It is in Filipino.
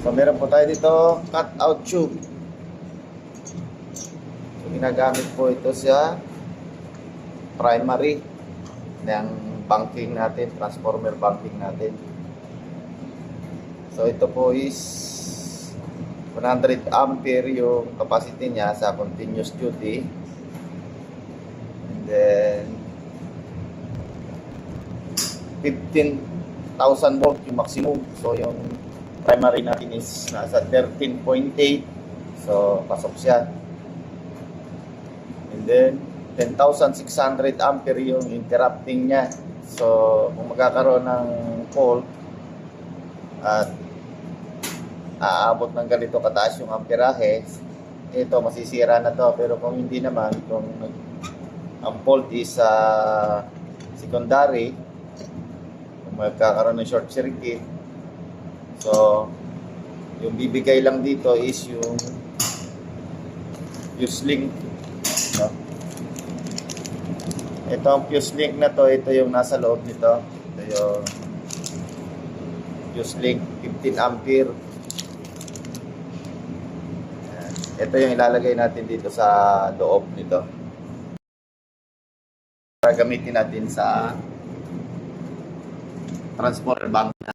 So meron po tayo dito cut out tube. So, ginagamit po ito sa primary ng banking natin, transformer banking natin. So ito po is 100 ampere yung capacity niya sa continuous duty. And then 15,000 volt yung maximum. So yung primary natin is nasa 13.8. So pasok siya. And then 10,600 ampere yung interrupting niya. So kung magkakaroon ng fault at aabot ng ganito kataas yung amperahe, ito masisira na to. Pero kung hindi naman, kung ang fault is secondary, kung magkakaroon ng short circuit, so yung bibigay lang dito is yung fuse link, no? Ito ang fuse link na to, ito yung nasa loob nito. Ito yung fuse link, 15 ampere. Ito yung ilalagay natin dito sa loob nito para gamitin natin sa transformer bank natin.